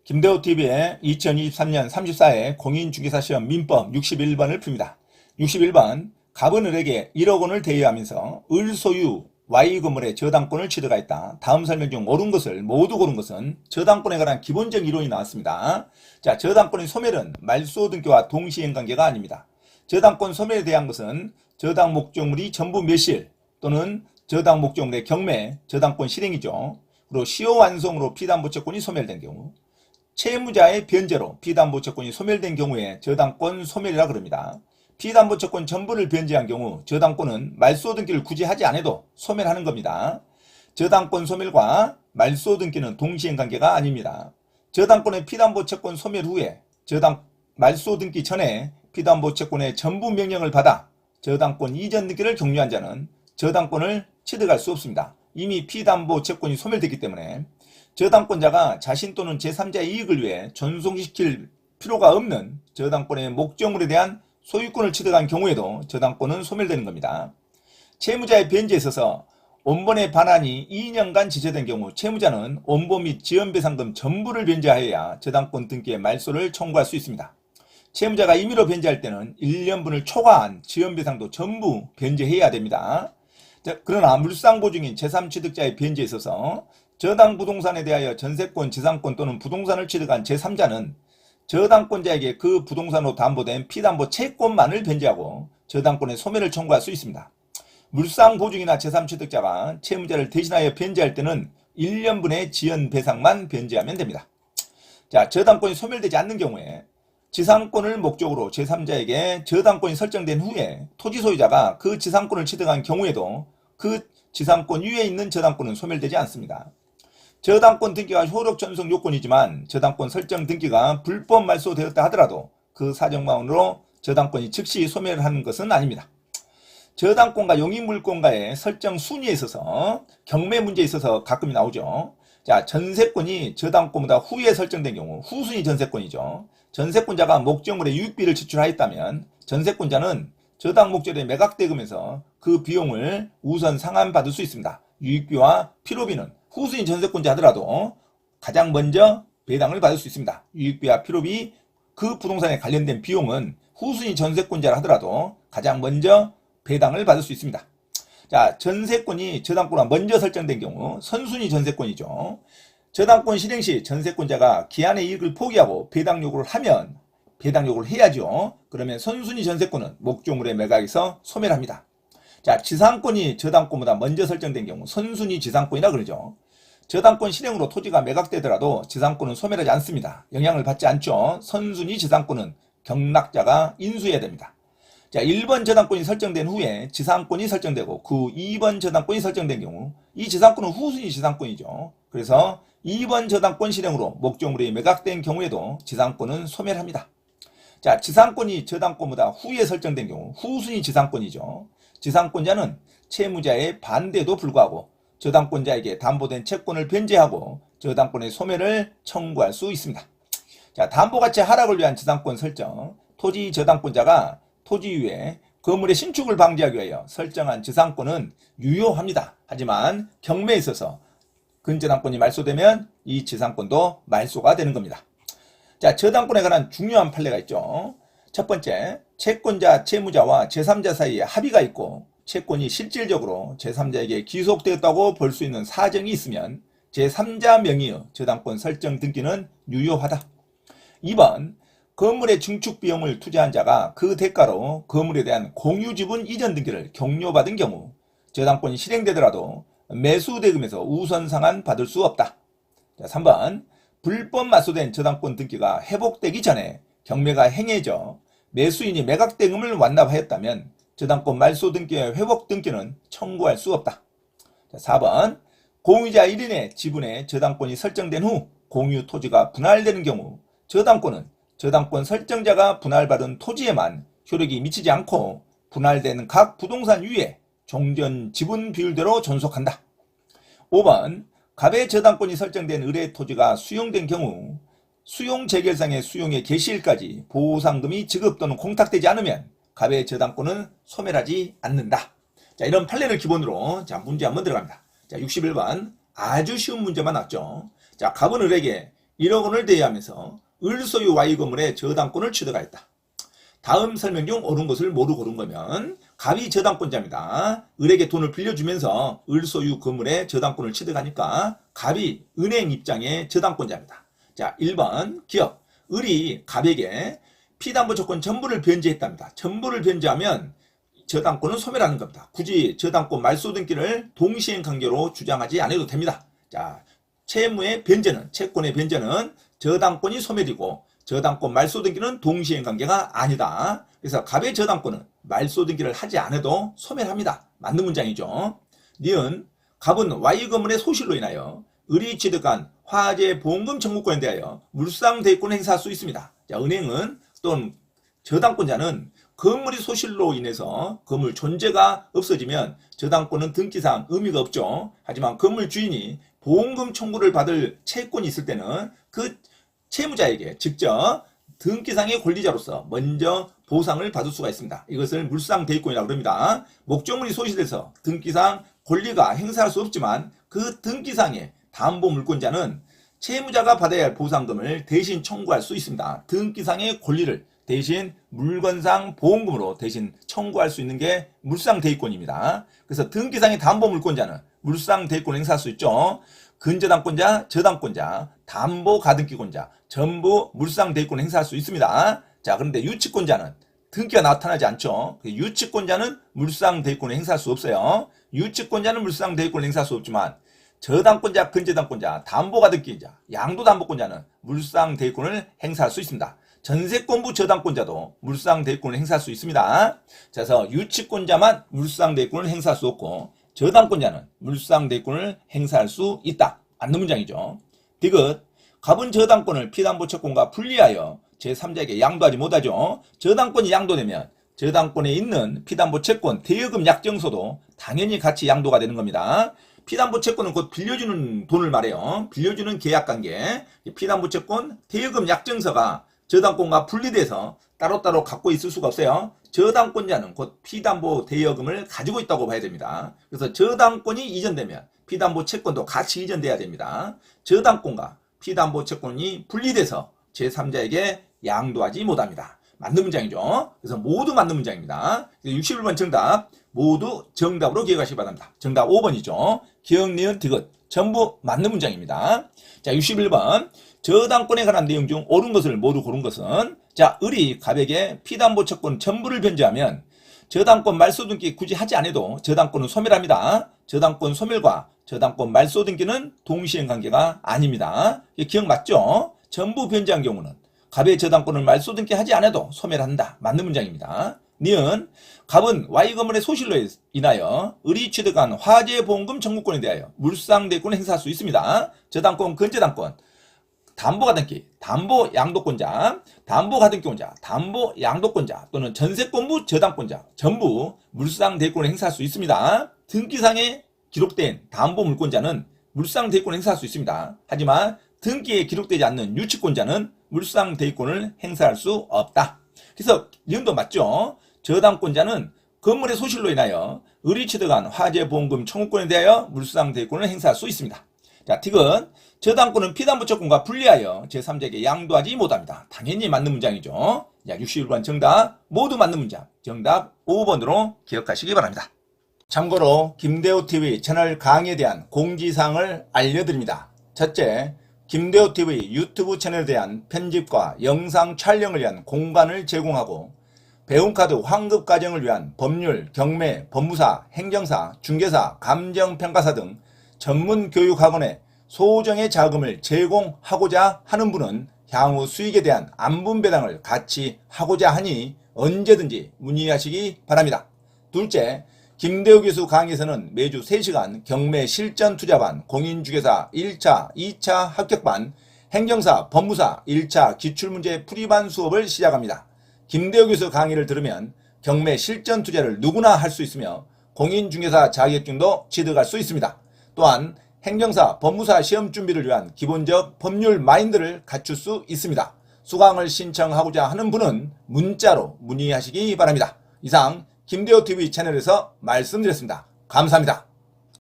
김대호TV의 2023년 34회 공인중개사시험 민법 61번을 풉니다. 61번, 갑은 을에게 1억 원을 대여하면서 을 소유 Y 건물의 저당권을 취득하였다. 다음 설명 중 옳은 것을 모두 고른 것은 저당권에 관한 기본적 이론이 나왔습니다. 자, 저당권의 소멸은 말소 등기와 동시행관계가 아닙니다. 저당권 소멸에 대한 것은 저당 목적물이 전부 멸실 또는 저당 목적물의 경매, 저당권 실행이죠. 그리고 시효 완성으로 피담보채권이 소멸된 경우, 채무자의 변제로 피담보채권이 소멸된 경우에 저당권 소멸이라 그럽니다. 피담보채권 전부를 변제한 경우 저당권은 말소 등기를 굳이 하지 않아도 소멸하는 겁니다. 저당권 소멸과 말소 등기는 동시행관계가 아닙니다. 저당권의 피담보채권 소멸 후에 말소 등기 전에 피담보채권의 전부 명령을 받아 저당권 이전 등기를 격려한 자는 저당권을 취득할 수 없습니다. 이미 피담보채권이 소멸됐기 때문에 저당권자가 자신 또는 제3자의 이익을 위해 전송시킬 필요가 없는 저당권의 목적물에 대한 소유권을 취득한 경우에도 저당권은 소멸되는 겁니다. 채무자의 변제에 있어서 원본의 반환이 2년간 지체된 경우 채무자는 원본 및 지연배상금 전부를 변제하여야 저당권 등기의 말소를 청구할 수 있습니다. 채무자가 임의로 변제할 때는 1년분을 초과한 지연배상도 전부 변제해야 됩니다. 그러나 물상보증인 제3취득자의 변제에 있어서 저당 부동산에 대하여 전세권, 지상권 또는 부동산을 취득한 제3자는 저당권자에게 그 부동산으로 담보된 피담보 채권만을 변제하고 저당권의 소멸을 청구할 수 있습니다. 물상보증이나 제3취득자가 채무자를 대신하여 변제할 때는 1년분의 지연배상만 변제하면 됩니다. 자, 저당권이 소멸되지 않는 경우에 지상권을 목적으로 제3자에게 저당권이 설정된 후에 토지 소유자가 그 지상권을 취득한 경우에도 그 지상권 위에 있는 저당권은 소멸되지 않습니다. 저당권 등기가 효력 전속 요건이지만 저당권 설정 등기가 불법 말소되었다 하더라도 그 사정만으로 저당권이 즉시 소멸하는 것은 아닙니다. 저당권과 용익물권과의 설정 순위에 있어서 경매 문제에 있어서 가끔 나오죠. 자, 전세권이 저당권보다 후에 설정된 경우 후순위 전세권이죠. 전세권자가 목적물에 유익비를 지출하였다면 전세권자는 저당 목적에 매각대금에서 그 비용을 우선 상환받을 수 있습니다. 유익비와 필요비는 후순위 전세권자 하더라도 가장 먼저 배당을 받을 수 있습니다. 유익비와 필요비, 그 부동산에 관련된 비용은 후순위 전세권자라 하더라도 가장 먼저 배당을 받을 수 있습니다. 자, 전세권이 저당권과 먼저 설정된 경우 선순위 전세권이죠. 저당권 실행 시 전세권자가 기한의 이익을 포기하고 배당 요구를 하면 배당 요구를 해야죠. 그러면 선순위 전세권은 목적물의 매각에서 소멸합니다. 자, 지상권이 저당권보다 먼저 설정된 경우 선순위 지상권이라 그러죠. 저당권 실행으로 토지가 매각되더라도 지상권은 소멸하지 않습니다. 영향을 받지 않죠. 선순위 지상권은 경락자가 인수해야 됩니다. 자, 1번 저당권이 설정된 후에 지상권이 설정되고 그 2번 저당권이 설정된 경우 이 지상권은 후순위 지상권이죠. 그래서 2번 저당권 실행으로 목적물이 매각된 경우에도 지상권은 소멸합니다. 자, 지상권이 저당권보다 후에 설정된 경우 후순위 지상권이죠. 지상권자는 채무자의 반대에도 불구하고 저당권자에게 담보된 채권을 변제하고 저당권의 소멸을 청구할 수 있습니다. 자, 담보가치 하락을 위한 지상권 설정. 토지 저당권자가 토지 위에 건물의 신축을 방지하기 위하여 설정한 지상권은 유효합니다. 하지만 경매에 있어서 근저당권이 말소되면 이 지상권도 말소가 되는 겁니다. 자, 저당권에 관한 중요한 판례가 있죠. 첫 번째, 채권자, 채무자와 제3자 사이에 합의가 있고 채권이 실질적으로 제3자에게 귀속되었다고 볼 수 있는 사정이 있으면 제3자 명의의 저당권 설정 등기는 유효하다. 2번, 건물의 증축 비용을 투자한 자가 그 대가로 건물에 대한 공유지분 이전 등기를 격려받은 경우 저당권이 실행되더라도 매수 대금에서 우선 상환 받을 수 없다. 자, 3번, 불법 말소된 저당권 등기가 회복되기 전에 경매가 행해져 매수인이 매각 대금을 완납하였다면 저당권 말소 등기의 회복 등기는 청구할 수 없다. 자, 4번, 공유자 1인의 지분에 저당권이 설정된 후 공유 토지가 분할되는 경우 저당권은 저당권 설정자가 분할받은 토지에만 효력이 미치지 않고 분할되는 각 부동산 위에 종전 지분 비율대로 존속한다. 5번, 갑의 저당권이 설정된 을의 토지가 수용된 경우 수용 재결상의 수용의 개시일까지 보상금이 지급 또는 공탁되지 않으면 갑의 저당권은 소멸하지 않는다. 자, 이런 판례를 기본으로 자, 문제 한번 들어갑니다. 자, 61번 아주 쉬운 문제만 나왔죠. 자, 갑은 을에게 1억 원을 대여하면서 을소유 Y 건물의 저당권을 취득하였다. 다음 설명 중 옳은 것을 모두 고른 거면 갑이 저당권자입니다. 을에게 돈을 빌려주면서 을소유 건물의 저당권을 취득하니까 갑이 은행 입장의 저당권자입니다. 자, 1번 기억. 을이 갑에게 피담보 조건 전부를 변제했답니다. 전부를 변제하면 저당권은 소멸하는 겁니다. 굳이 저당권 말소 등기를 동시행 관계로 주장하지 않아도 됩니다. 자, 채무의 변제는, 채권의 변제는 저당권이 소멸이고 저당권 말소 등기는 동시행 관계가 아니다. 그래서 갑의 저당권은 말소 등기를 하지 않아도 소멸합니다. 맞는 문장이죠. 니은 갑은 Y 건물의 소실로 인하여 을이 취득한 화재 보험금 청구권에 대하여 물상 대권을 행사할 수 있습니다. 자, 은행은 또는 저당권자는 건물이 소실로 인해서 건물 존재가 없어지면 저당권은 등기상 의미가 없죠. 하지만 건물 주인이 보험금 청구를 받을 채권이 있을 때는 그 채무자에게 직접 등기상의 권리자로서 먼저 보상을 받을 수가 있습니다. 이것을 물상대입권이라고 합니다. 목적물이 소실돼서 등기상 권리가 행사할 수 없지만 그 등기상의 담보물권자는 채무자가 받아야 할 보상금을 대신 청구할 수 있습니다. 등기상의 권리를 대신 물건상 보험금으로 대신 청구할 수 있는 게 물상대입권입니다. 그래서 등기상의 담보물권자는 물상대입권을 행사할 수 있죠. 근저당권자, 저당권자, 담보가등기권자 전부 물상대입권을 행사할 수 있습니다. 자, 그런데 유치권자는 등기가 나타나지 않죠. 유치권자는 물상대입권을 행사할 수 없어요. 유치권자는 물상대입권을 행사할 수 없지만 저당권자, 근저당권자, 담보가등기자, 양도담보권자는 물상대입권을 행사할 수 있습니다. 전세권부 저당권자도 물상대입권을 행사할 수 있습니다. 그래서 유치권자만 물상대입권을 행사할 수 없고 저당권자는 물상대입권을 행사할 수 있다. 맞는 문장이죠. 디귿. 갑은 저당권을 피담보 채권과 분리하여 제3자에게 양도하지 못하죠. 저당권이 양도되면 저당권에 있는 피담보 채권 대여금 약정서도 당연히 같이 양도가 되는 겁니다. 피담보 채권은 곧 빌려주는 돈을 말해요. 빌려주는 계약관계. 피담보 채권 대여금 약정서가 저당권과 분리돼서 따로따로 갖고 있을 수가 없어요. 저당권자는 곧 피담보 대여금을 가지고 있다고 봐야 됩니다. 그래서 저당권이 이전되면 피담보 채권도 같이 이전돼야 됩니다. 저당권과 피담보 채권이 분리돼서 제3자에게 양도하지 못합니다. 맞는 문장이죠. 그래서 모두 맞는 문장입니다. 61번 정답 모두 정답으로 기억하시기 바랍니다. 정답 5번이죠. 기억, 니은, 디귿 전부 맞는 문장입니다. 자, 61번 저당권에 관한 내용 중 옳은 것을 모두 고른 것은 자, 을이 갑에게 피담보 채권 전부를 변제하면 저당권 말소 등기 굳이 하지 않아도 저당권은 소멸합니다. 저당권 소멸과 저당권 말소 등기는 동시행 관계가 아닙니다. 기억 맞죠? 전부 변제한 경우는 갑의 저당권을 말소 등기 하지 않아도 소멸한다. 맞는 문장입니다. 니은 갑은 Y 건물의 소실로 인하여 을이 취득한 화재보험금 청구권에 대하여 물상대권을 행사할 수 있습니다. 저당권, 근저당권, 담보가등기, 담보양도권자, 담보가등기권자, 담보양도권자 또는 전세권부 저당권자 전부 물상대권을 행사할 수 있습니다. 등기상에 기록된 담보물권자는 물상대권을 행사할 수 있습니다. 하지만 등기에 기록되지 않는 유치권자는 물상대권을 행사할 수 없다. 그래서 니은도 맞죠? 저당권자는 건물의 소실로 인하여 을이 취득한 화재보험금 청구권에 대하여 물상대권을 행사할 수 있습니다. 자, 디귿. 저당권은 피담보 채권과 분리하여 제3자에게 양도하지 못합니다. 당연히 맞는 문장이죠. 자, 61번 정답 모두 맞는 문장. 정답 5번으로 기억하시기 바랍니다. 참고로 김대호TV 채널 강의에 대한 공지사항을 알려드립니다. 첫째, 김대호TV 유튜브 채널에 대한 편집과 영상 촬영을 위한 공간을 제공하고 배움카드 환급과정을 위한 법률, 경매, 법무사, 행정사, 중개사, 감정평가사 등 전문 교육학원에 소정의 자금을 제공하고자 하는 분은 향후 수익에 대한 안분배당을 같이 하고자 하니 언제든지 문의하시기 바랍니다. 둘째, 김대호 교수 강의에서는 매주 3시간 경매 실전 투자반, 공인중개사 1차, 2차 합격반, 행정사, 법무사 1차 기출문제 풀이반 수업을 시작합니다. 김대호 교수 강의를 들으면 경매 실전 투자를 누구나 할 수 있으며 공인중개사 자격증도 취득할 수 있습니다. 또한 행정사, 법무사 시험 준비를 위한 기본적 법률 마인드를 갖출 수 있습니다. 수강을 신청하고자 하는 분은 문자로 문의하시기 바랍니다. 이상 김대호TV 채널에서 말씀드렸습니다. 감사합니다.